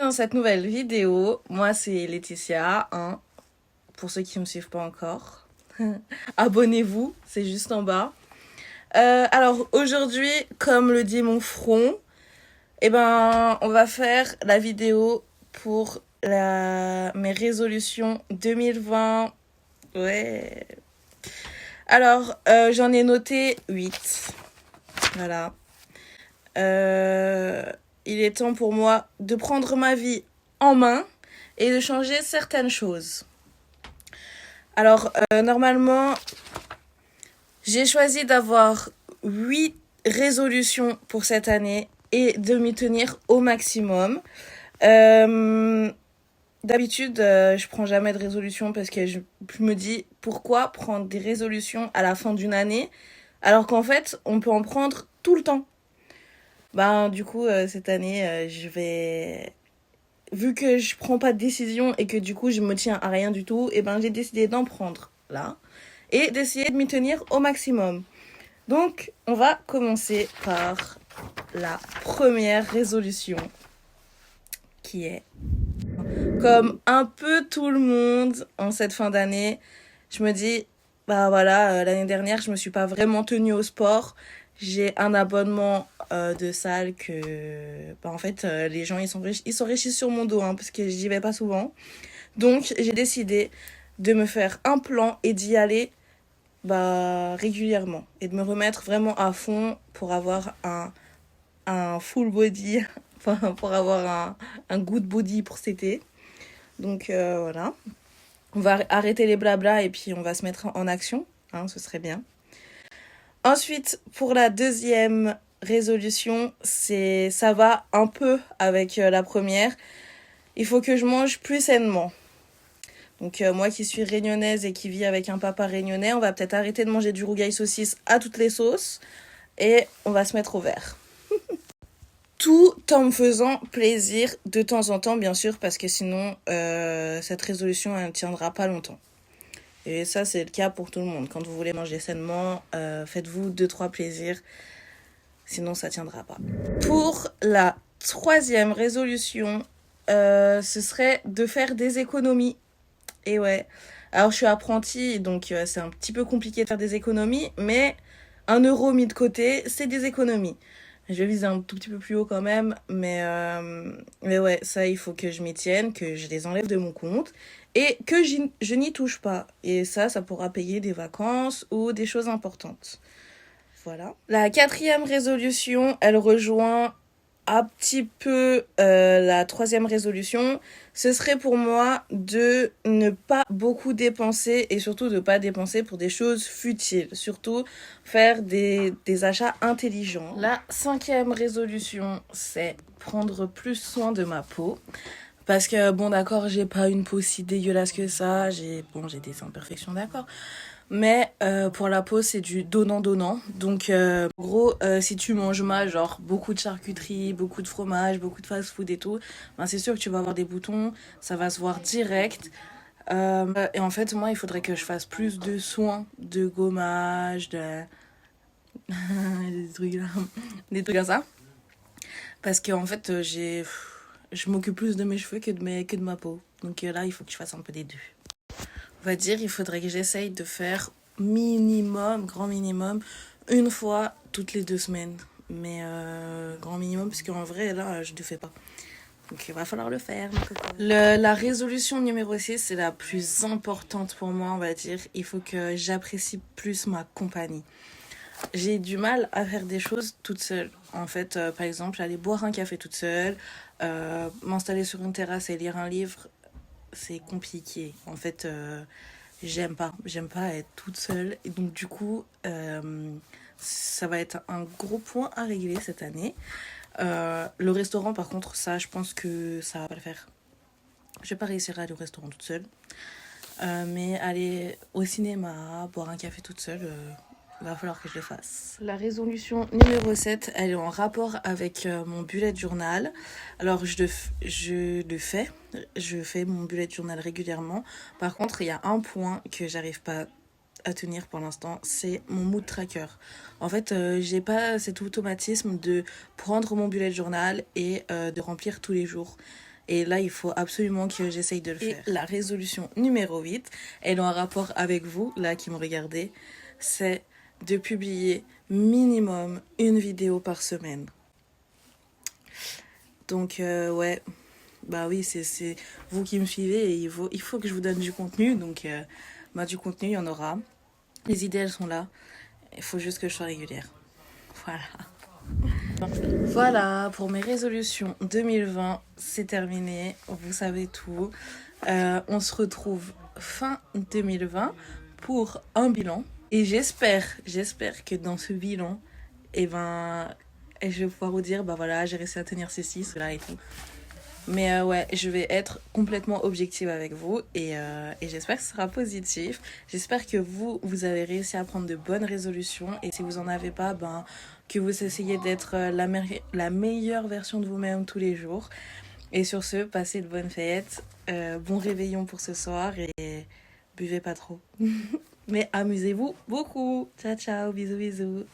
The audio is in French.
dans cette nouvelle vidéo. Moi, c'est Laetitia, hein, pour ceux qui ne me suivent pas encore. Abonnez-vous, c'est juste en bas. Alors, aujourd'hui, comme le dit mon front, on va faire la vidéo pour mes résolutions 2020. Ouais. Alors, j'en ai noté 8. Voilà. Il est temps pour moi de prendre ma vie en main et de changer certaines choses. Alors, normalement, j'ai choisi d'avoir 8 résolutions pour cette année et de m'y tenir au maximum. D'habitude, je prends jamais de résolution parce que je me dis pourquoi prendre des résolutions à la fin d'une année alors qu'en fait, on peut en prendre tout le temps. Du coup, cette année, vu que je prends pas de décision et que du coup, je me tiens à rien du tout, j'ai décidé d'en prendre là et d'essayer de m'y tenir au maximum. Donc, on va commencer par la première résolution qui est, comme un peu tout le monde en cette fin d'année, je me dis, l'année dernière, je me suis pas vraiment tenue au sport. J'ai un abonnement de salle que, les gens, ils s'enrichissent sur mon dos, hein, parce que j'y vais pas souvent. Donc, j'ai décidé de me faire un plan et d'y aller régulièrement. Et de me remettre vraiment à fond pour avoir un full body, pour avoir un good body pour cet été. Donc, voilà. On va arrêter les blablas et puis on va se mettre en action. Hein, ce serait bien. Ensuite, pour la deuxième résolution, ça va un peu avec la première. Il faut que je mange plus sainement. Donc moi qui suis réunionnaise et qui vis avec un papa réunionnais, on va peut-être arrêter de manger du rougail saucisse à toutes les sauces et on va se mettre au vert. Tout en me faisant plaisir de temps en temps, bien sûr, parce que sinon, cette résolution, elle ne tiendra pas longtemps. Et ça, c'est le cas pour tout le monde. Quand vous voulez manger sainement, faites-vous 2-3 plaisirs. Sinon, ça tiendra pas. Pour la troisième résolution, ce serait de faire des économies. Et ouais. Alors, je suis apprentie, donc c'est un petit peu compliqué de faire des économies. Mais 1 € mis de côté, c'est des économies. Je vais viser un tout petit peu plus haut quand même. Mais ouais, ça, il faut que je m'y tienne, que je les enlève de mon compte. Et que je n'y touche pas. Et ça pourra payer des vacances ou des choses importantes. Voilà. La quatrième résolution, elle rejoint un petit peu la troisième résolution. Ce serait pour moi de ne pas beaucoup dépenser et surtout de ne pas dépenser pour des choses futiles. Surtout faire des achats intelligents. La cinquième résolution, c'est prendre plus soin de ma peau. Parce que, d'accord, j'ai pas une peau si dégueulasse que ça. J'ai des imperfections, d'accord. Mais pour la peau, c'est du donnant-donnant. Donc, en gros, si tu manges mal, genre beaucoup de charcuterie, beaucoup de fromage, beaucoup de fast-food et tout, c'est sûr que tu vas avoir des boutons. Ça va se voir direct. Et en fait, moi, il faudrait que je fasse plus de soins, de gommage, des trucs comme ça. Parce qu'en fait, je m'occupe plus de mes cheveux que de ma peau. Donc là, il faut que je fasse un peu des deux. On va dire, il faudrait que j'essaye de faire grand minimum, une fois toutes les 2 semaines. Mais grand minimum, parce qu'en vrai, là, je ne le fais pas. Donc il va falloir le faire. La résolution numéro 6, c'est la plus importante pour moi, on va dire. Il faut que j'apprécie plus ma compagnie. J'ai du mal à faire des choses toute seule. En fait, par exemple, aller boire un café toute seule, m'installer sur une terrasse et lire un livre, c'est compliqué. En fait, j'aime pas être toute seule. Et donc, du coup, ça va être un gros point à régler cette année. Le restaurant, par contre, ça, je pense que ça va pas le faire. Je vais pas réussir à aller au restaurant toute seule. Mais aller au cinéma, boire un café toute seule... il va falloir que je le fasse. La résolution numéro 7, elle est en rapport avec mon bullet journal. Alors, je fais mon bullet journal régulièrement. Par contre, il y a un point que j'arrive pas à tenir pour l'instant, c'est mon mood tracker. En fait, j'ai pas cet automatisme de prendre mon bullet journal et de remplir tous les jours. Et là, il faut absolument que j'essaye de le faire. Et la résolution numéro 8, elle a un rapport avec vous, là, qui me regardez, c'est de publier minimum une vidéo par semaine. Donc, ouais, bah oui, c'est vous qui me suivez et il faut que je vous donne du contenu. Donc, du contenu, il y en aura. Les idées, elles sont là. Il faut juste que je sois régulière. Voilà. Voilà, pour mes résolutions 2020, c'est terminé. Vous savez tout. On se retrouve fin 2020 pour un bilan. Et j'espère que dans ce bilan, je vais pouvoir vous dire, bah voilà, j'ai réussi à tenir ceci, cela et tout. Mais ouais, je vais être complètement objective avec vous et j'espère que ce sera positif. J'espère que vous avez réussi à prendre de bonnes résolutions et si vous en avez pas, que vous essayez d'être la meilleure version de vous-même tous les jours. Et sur ce, passez de bonnes fêtes, bon réveillon pour ce soir et buvez pas trop. Mais amusez-vous beaucoup. Ciao, ciao, bisous, bisous.